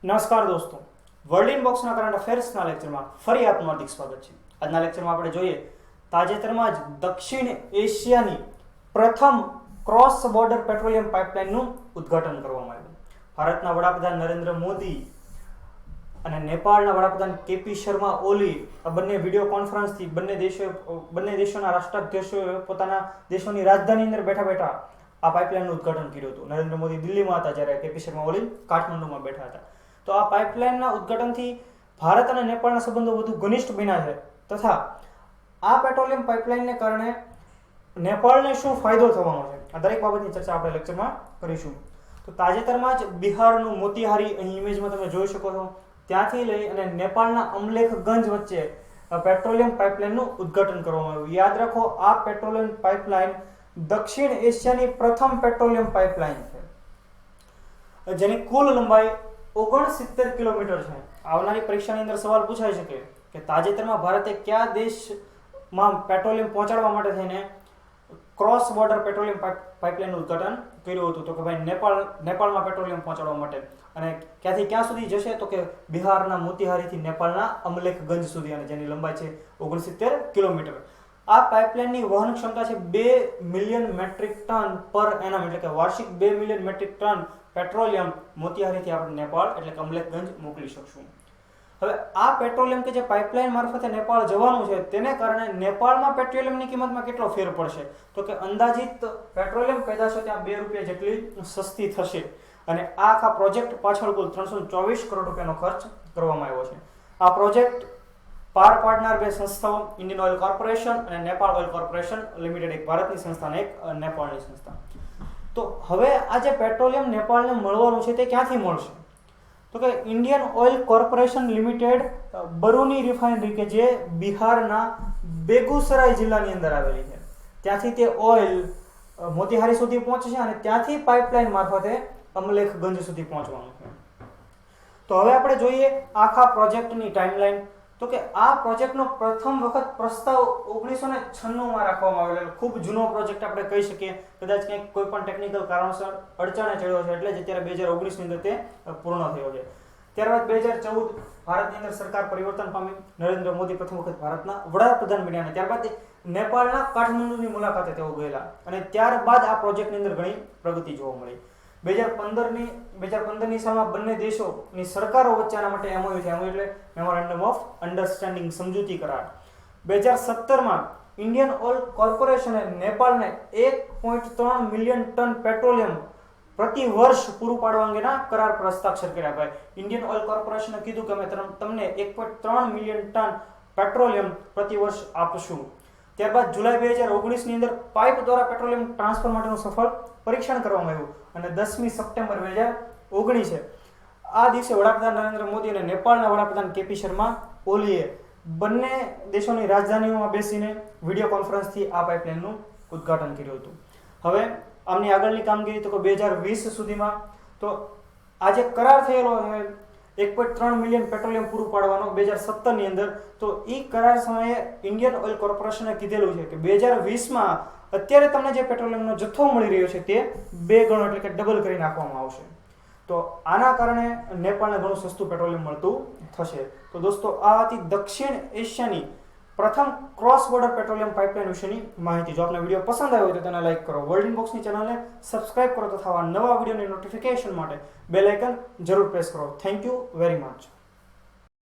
નમસ્કાર દોસ્તો, world ઇનબોક્સના current અફેર્સના લેક્ચરમાં ફરી આપનું હાર્દિક સ્વાગત છે. આજના લેક્ચરમાં આપણે જોઈએ તાજેતરમાં જ દક્ષિણ એશિયાની પ્રથમ ક્રોસ બોર્ડર પેટ્રોલિયમ પાઇપલાઇનનું ઉદ્ઘાટન કરવામાં આવ્યું. ભારતના વડાપ્રધાન નરેન્દ્ર મોદી અને નેપાળના વડાપ્રધાન કેપી શર્મા ઓલી આ બંને વિડીયો કોન્ફરન્સથી બંને દેશોના રાષ્ટ્રાધ્યક્ષોએ પોતાના દેશોની રાજધાની અંદર બેઠા બેઠા આ પાઇપલાઇનનું ઉદ્ઘાટન કર્યું હતું. નરેન્દ્ર મોદી દિલ્હીમાં હતા જ્યારે કેપી શર્મા ઓલી કાઠમંડુમાં બેઠા હતા. તો આ પાઇપલાઇનના ઉદ્ઘાટનથી ભારત અને નેપાળના સંબંધો વધુ ઘનિષ્ઠ બન્યા છે તથા આ પેટ્રોલિયમ પાઇપલાઇનને કારણે નેપાળને શું ફાયદો થવાનો છે આ દરેક બાબતની ચર્ચા આપણે લેક્ચરમાં કરીશું. તો તાજેતરમાં જ બિહારનું મોતીહારી અહીં ઇમેજમાં તમે જોઈ શકો છો ત્યાંથી લઈ અને નેપાળના અમલેખગંજ વચ્ચે પેટ્રોલિયમ પાઇપલાઇનનું ઉદ્ઘાટન કરવામાં આવ્યું. યાદ રાખો, આ પેટ્રોલિયમ પાઇપલાઇન દક્ષિણ એશિયાની પ્રથમ પેટ્રોલિયમ પાઇપલાઇન છે જેની કુલ લંબાઈ 69 કિલોમીટર છે. આવનારી પરીક્ષાની અંદર સવાલ પૂછાઈ શકે કે તાજેતરમાં ભારતે કયા દેશમાં પેટ્રોલિયમ પહોંચાડવા માટે થઈને ક્રોસ બોર્ડર પેટ્રોલિયમ પાઇપલાઇનનું ઉદ્ઘાટન કર્યું હતું. તો કે ભાઈ નેપાળમાં પેટ્રોલિયમ પહોંચાડવા માટે. અને ક્યાંથી ક્યાં સુધી જશે તો કે બિહારના મોતીહારીથી નેપાળના અમલેખગંજ સુધી, અને જેની લંબાઈ છે 69 કિલોમીટર. આ પાઇપલાઇનની વહન ક્ષમતા છે 2 મિલિયન મેટ્રિક ટન પર એનમ, એટલે કે વાર્ષિક 2 મિલિયન મેટ્રિક ટન પેટ્રોલિયમ મોતીહારીથી આપણે નેપાળ એટલે કે અમલેખગંજ મોકલી શકશું. હવે આ પેટ્રોલિયમ કે જે પાઇપલાઇન મારફતે નેપાળ જવાનું છે તેને કારણે નેપાળમાં પેટ્રોલિયમની કિંમતમાં કેટલો ફેર પડશે તો કે અંદાજિત પેટ્રોલિયમ પેદાશો ત્યાં ₹2 જેટલી સસ્તી થશે. અને આ આખા પ્રોજેક્ટ પાછળ કુલ 324 કરોડ રૂપિયાનો ખર્ચ કરવામાં આવ્યો છે. આ પ્રોજેક્ટ પાર પાડનાર બે સંસ્થાઓ ઇન્ડિયન ઓઇલ કોર્પોરેશન અને નેપાળ ઓઇલ કોર્પોરેશન લિમિટેડ, એક ભારતની સંસ્થા અને એક નેપાળની સંસ્થા. તો હવે આ જે પેટ્રોલિયમ નેપાળને મળવાનું છે તે ક્યાંથી મળશે તો કે Indian oil corporation limited Barauni refinery કે જે બિહારના બેગુસરાય જિલ્લાની અંદર આવેલી છે ત્યાંથી તે ઓઇલ મોતીહારી સુધી પહોંચશે અને ત્યાંથી પાઇપલાઇન મારફતે અમલેખગંજ સુધી પહોંચવાનું છે. તો હવે આપણે જોઈએ આખા પ્રોજેક્ટની ટાઈમલાઈન. તો કે આ પ્રોજેક્ટનો પ્રથમ વખત પ્રસ્તાવ 1996માં રાખવામાં આવેલો. ખૂબ જૂનો પ્રોજેક્ટ આપણે કહી શકીએ. કદાચ કંઈક કોઈ પણ ટેકનિકલ કારણોસર અડચણે ચડ્યો છે એટલે જ અત્યારે 2019ની અંદર તે પૂર્ણ થયો છે. ત્યારબાદ 2014 ભારતની અંદર સરકાર પરિવર્તન પામી. નરેન્દ્ર મોદી પ્રથમ વખત ભારતના વડાપ્રધાન બન્યા અને ત્યારબાદ નેપાળના કાઠમંડુની મુલાકાતે તેઓ ગયેલા અને ત્યારબાદ આ પ્રોજેક્ટની અંદર ઘણી પ્રગતિ જોવા મળી. 2015ની સાલમાં બંને દેશોની સરકારો વચ્ચે આના માટે MOU છે. MOU એટલે મેમોરેન્ડમ ઓફ અન્ડરસ્ટેન્ડિંગ, સમજૂતી કરાર. 2017માં ઇન્ડિયન ઓઇલ કોર્પોરેશને નેપાળને 1.3 મિલિયન ટન પેટ્રોલિયમ પ્રતિ વર્ષ પૂરું પાડવા અંગેના કરાર પર હસ્તાક્ષર કર્યા. ભાઈ ઇન્ડિયન ઓઇલ કોર્પોરેશને કીધું કે અમે તમને 1.3 મિલિયન ટન પેટ્રોલિયમ પ્રતિ વર્ષ આપશું. ત્યારબાદ જુલાઈ 2019ની અંદર પાઇપ દ્વારા પેટ્રોલિયમ ટ્રાન્સફર માટેનું સફળ પરીક્ષણ કરવામાં આવ્યું અને 10મી સપ્ટેમ્બર 2019 આ દિવસે વડાપ્રધાન નરેન્દ્ર મોદી અને નેપાળના વડાપ્રધાન કેપી શર્મા ઓલીએ બંને દેશોની રાજધાનીઓમાં બેસીને વિડીયો કોન્ફરન્સથી આ પાઇપલાઇનનું ઉદ્ઘાટન કર્યું હતું. હવે આમની આગળની કામગીરી તો 2020 સુધીમાં તો આ જે કરાર થયેલો છે 1.3 મિલિયન પેટ્રોલિયમ પૂરું પાડવાનો 2017ની અંદર, તો એ કરાર સમયે ઇન્ડિયન ઓઇલ કોર્પોરેશને કીધેલું છે કે 2020માં અત્યારે તમને જે પેટ્રોલિયમનો જથ્થો મળી રહ્યો છે તે 2 ગણો એટલે કે ડબલ કરી નાખવામાં આવશે. તો આના કારણે નેપાળને ઘણું સસ્તું પેટ્રોલિયમ મળતું થશે. તો દોસ્તો, આ હતી દક્ષિણ એશિયાની પ્રથમ ક્રોસ બોર્ડર પેટ્રોલિયમ પાઇપલાઇન વિશેની માહિતી. જો આપને વિડીયો પસંદ આવ્યો હોય તો તેને લાઇક કરો, વર્લ્ડ ઇનબોક્સની ચેનલને સબસ્ક્રાઇબ કરો તથા નવા વિડીયોની નોટિફિકેશન માટે બેલ આઇકન જરૂર પ્રેસ કરો. Thank you very much.